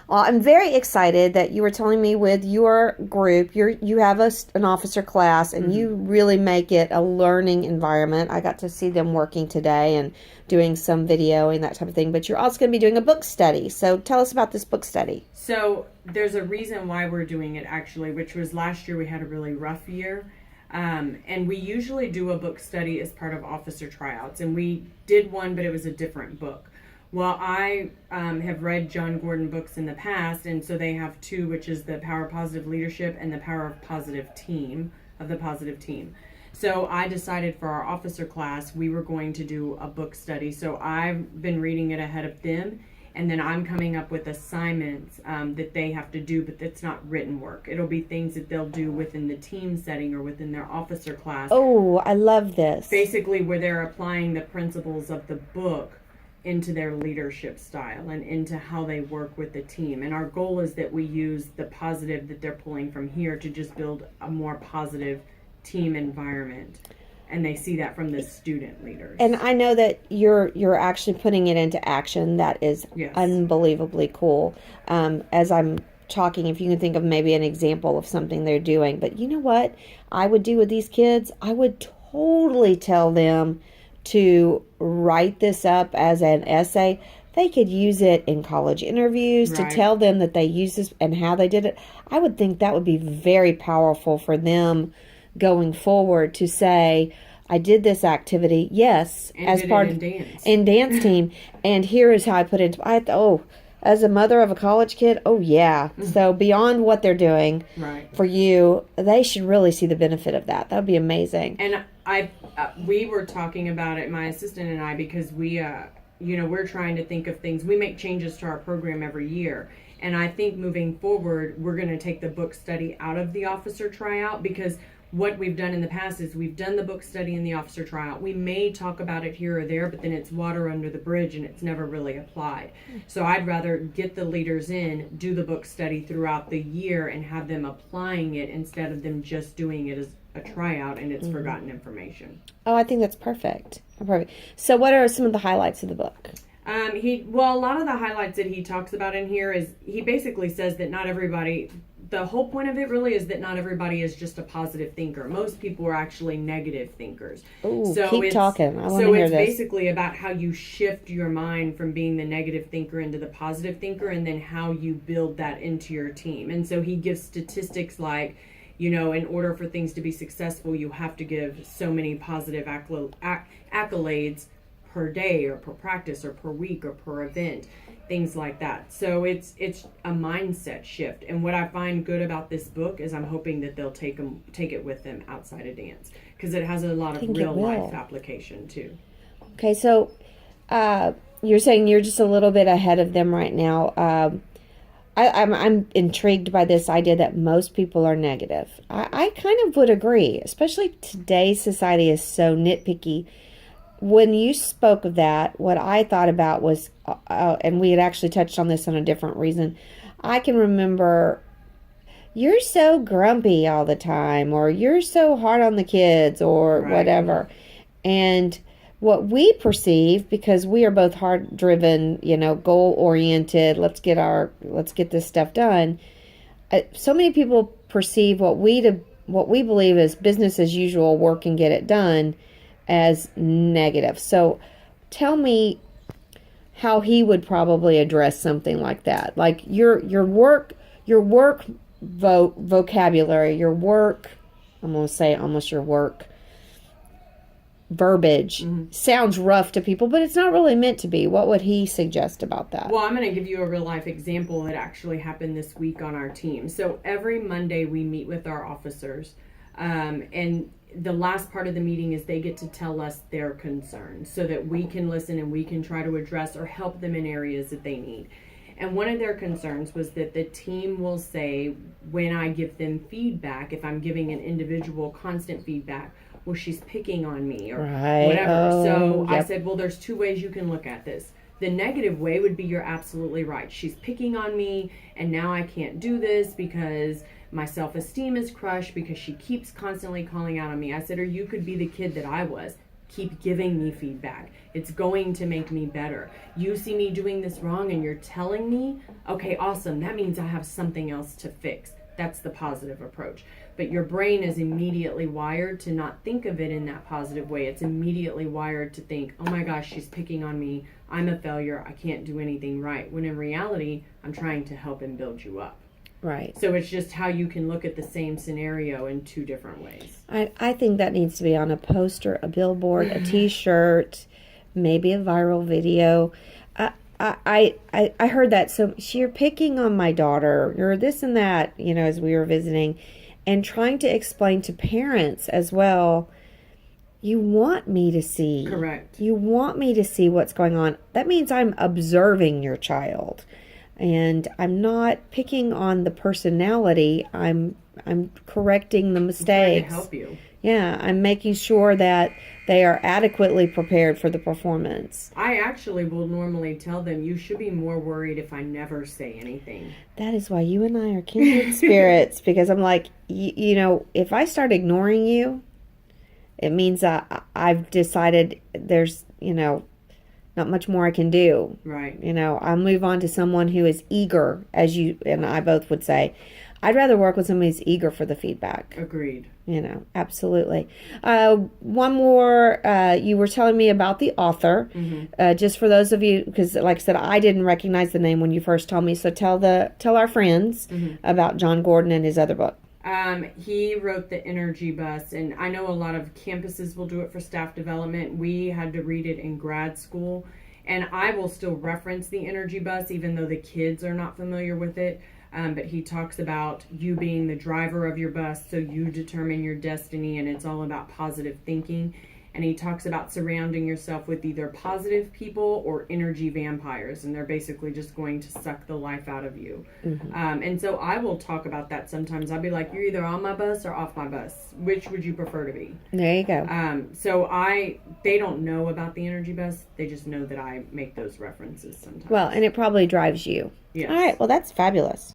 Well, I'm very excited that you were telling me with your group, you have an officer class, and you really make it a learning environment. I got to see them working today and doing some video and that type of thing. But you're also going to be doing a book study. So tell us about this book study. So there's a reason why we're doing it, actually, which was last year we had a really rough year. And we usually do a book study as part of officer tryouts. And we did one, but it was a different book. Well, I have read John Gordon books in the past, and so they have two, which is The Power of Positive Leadership and The Power of Positive Team, of the Positive Team. So I decided for our officer class, we were going to do a book study. So I've been reading it ahead of them, and then I'm coming up with assignments that they have to do, but that's not written work. It'll be things that they'll do within the team setting or within their officer class. Oh, I love this. Basically, where they're applying the principles of the book into their leadership style and into how they work with the team. And our goal is that we use the positive that they're pulling from here to just build a more positive team environment. And they see that from the student leaders. And I know that you're actually putting it into action. That is unbelievably cool. As I'm talking, if you can think of maybe an example of something they're doing. But you know what I would do with these kids? I would totally tell them to write this up as an essay. They could use it in college interviews to tell them that they use this and how they did it. I would think that would be very powerful for them going forward to say, I did this activity, yes, and as part of dance. in dance team, and here is how I put it into. As a mother of a college kid, So beyond what they're doing for you, they should really see the benefit of that. That would be amazing. And we were talking about it, my assistant and I, because we're trying to think of things. We make changes to our program every year. And I think moving forward, we're going to take the book study out of the officer tryout, because what we've done in the past is we've done the book study in the officer tryout. We may talk about it here or there, but then it's water under the bridge and it's never really applied. So I'd rather get the leaders in, do the book study throughout the year, and have them applying it instead of them just doing it as a tryout and it's forgotten information. Oh, I think that's perfect. Perfect. So what are some of the highlights of the book? A lot of the highlights that he talks about in here is he basically says that not everybody, the whole point of it really is that not everybody is just a positive thinker. Most people are actually negative thinkers. Ooh, keep talking. I want to hear this. So it's basically about how you shift your mind from being the negative thinker into the positive thinker, and then how you build that into your team. And so he gives statistics like, in order for things to be successful, you have to give so many positive accolades per day or per practice or per week or per event, things like that. So it's a mindset shift. And what I find good about this book is I'm hoping that they'll take it with them outside of dance, because it has a lot of real life application too. Okay, so you're saying you're just a little bit ahead of them right now. I'm intrigued by this idea that most people are negative. I kind of would agree, especially today's society is so nitpicky. When you spoke of that, what I thought about was, and we had actually touched on this on a different reason, I can remember, you're so grumpy all the time, or you're so hard on the kids, or whatever. And what we perceive, because we are both hard-driven, goal-oriented, let's get this stuff done. So many people perceive what we believe is business as usual, work and get it done, as negative. So tell me how he would probably address something like that. Like your work vocabulary, your work, I'm going to say almost your work verbiage sounds rough to people, but it's not really meant to be. What would he suggest about that? Well, I'm going to give you a real life example that actually happened this week on our team. So every Monday we meet with our officers, and the last part of the meeting is they get to tell us their concerns so that we can listen and we can try to address or help them in areas that they need. And one of their concerns was that the team will say, when I give them feedback, if I'm giving an individual constant feedback, well, she's picking on me or whatever. I said, well, there's two ways you can look at this. The negative way would be, you're absolutely right. She's picking on me, and now I can't do this because my self-esteem is crushed because she keeps constantly calling out on me. I said, or you could be the kid that I was. keep giving me feedback. It's going to make me better. You see me doing this wrong and you're telling me, okay, awesome. That means I have something else to fix. That's the positive approach. But your brain is immediately wired to not think of it in that positive way. It's immediately wired to think, oh my gosh, she's picking on me. I'm a failure. I can't do anything right. When in reality, I'm trying to help and build you up. Right. So it's just how you can look at the same scenario in two different ways. I think that needs to be on a poster, a billboard, a T-shirt, maybe a viral video. I heard that. So you're picking on my daughter. You're this and that, as we were visiting, and trying to explain to parents as well. You want me to see. Correct. You want me to see what's going on. That means I'm observing your child. And I'm not picking on the personality. I'm correcting the mistakes. I'm trying to help you. Yeah, I'm making sure that they are adequately prepared for the performance. I actually will normally tell them, you should be more worried if I never say anything. That is why you and I are kindred spirits, because I'm like, if I start ignoring you, it means I've decided there's, not much more I can do. Right. I'll move on to someone who is eager, as you and I both would say. I'd rather work with somebody who's eager for the feedback. Agreed. Absolutely. One more, you were telling me about the author. Mm-hmm. Just for those of you, because like I said, I didn't recognize the name when you first told me. So tell our friends about John Gordon and his other book. He wrote The Energy Bus, and I know a lot of campuses will do it for staff development. We had to read it in grad school, and I will still reference The Energy Bus even though the kids are not familiar with it. But he talks about you being the driver of your bus, so you determine your destiny, and it's all about positive thinking. And he talks about surrounding yourself with either positive people or energy vampires, and they're basically just going to suck the life out of you. Mm-hmm. And so I will talk about that sometimes. I'll be like, you're either on my bus or off my bus. Which would you prefer to be? There you go. So they don't know about the energy bus. They just know that I make those references sometimes. Well, and it probably drives you. Yes. All right. Well, that's fabulous.